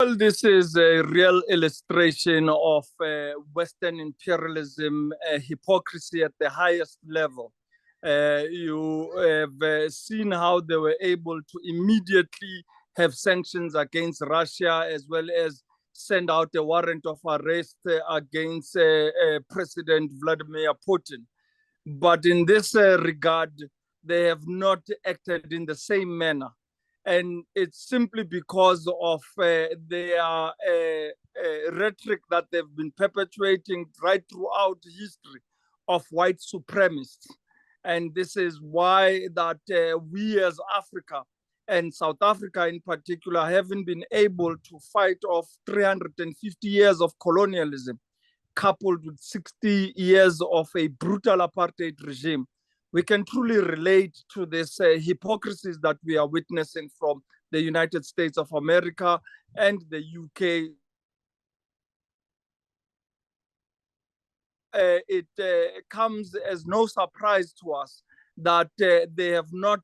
Well, this is a real illustration of Western imperialism, hypocrisy at the highest level. You have seen how they were able to immediately have sanctions against Russia, as well as send out a warrant of arrest against President Vladimir Putin. But in this regard, they have not acted in the same manner. And it's simply because of their rhetoric that they've been perpetuating right throughout history of white supremacists. And this is why that we as Africa, and South Africa in particular, haven't been able to fight off 350 years of colonialism, coupled with 60 years of a brutal apartheid regime. We can truly relate to this hypocrisies that we are witnessing from the United States of America and the UK. It comes as no surprise to us that they have not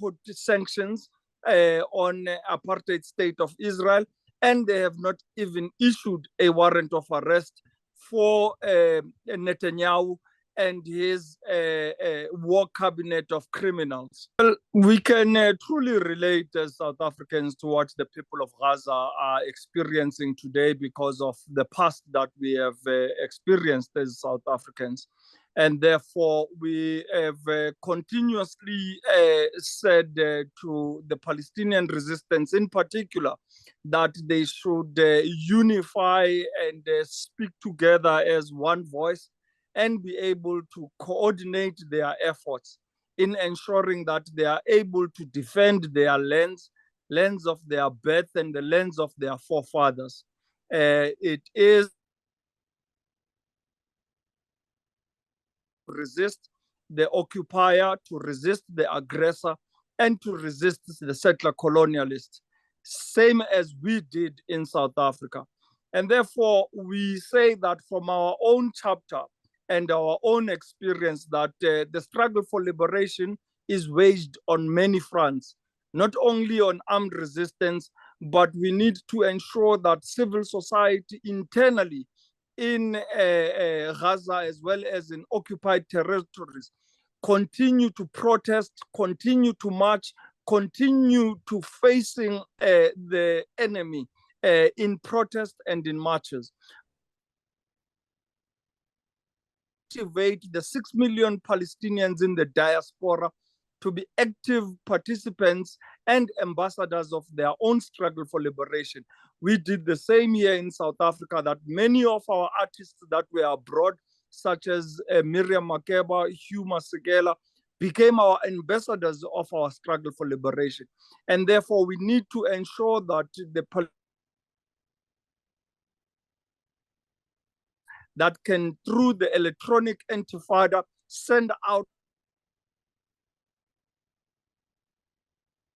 put sanctions on apartheid state of Israel, and they have not even issued a warrant of arrest for Netanyahu and his war cabinet of criminals. Well, we can truly relate as South Africans to what the people of Gaza are experiencing today because of the past that we have experienced as South Africans. And therefore, we have continuously said to the Palestinian resistance in particular that they should unify and speak together as one voice and be able to coordinate their efforts in ensuring that they are able to defend their lands of their birth and the lands of their forefathers. It is resist the occupier, to resist the aggressor, and to resist the settler colonialist, same as we did in South Africa. And therefore, we say that from our own chapter and our own experience that the struggle for liberation is waged on many fronts, not only on armed resistance, but we need to ensure that civil society internally in Gaza as well as in occupied territories continue to protest, continue to march, continue to facing the enemy in protest and in marches. Motivate the 6 million Palestinians in the diaspora to be active participants and ambassadors of their own struggle for liberation. We did the same here in South Africa, that many of our artists that were abroad, such as Miriam Makeba, Hugh Masekela, became our ambassadors of our struggle for liberation. And therefore, we need to ensure that that can, through the electronic intifada, send out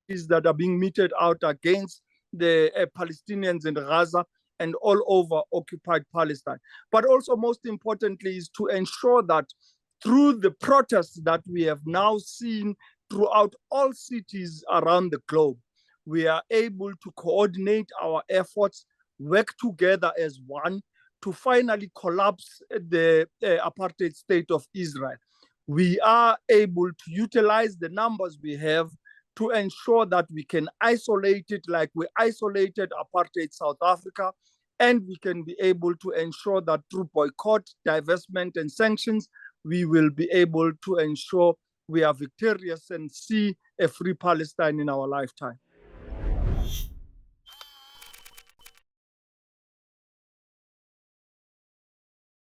that are being meted out against the Palestinians in Gaza and all over occupied Palestine. But also, most importantly, is to ensure that through the protests that we have now seen throughout all cities around the globe, we are able to coordinate our efforts, work together as one, to finally collapse the apartheid state of Israel. We are able to utilize the numbers we have to ensure that we can isolate it like we isolated apartheid South Africa, and we can be able to ensure that through boycott, divestment, and sanctions, we will be able to ensure we are victorious and see a free Palestine in our lifetime.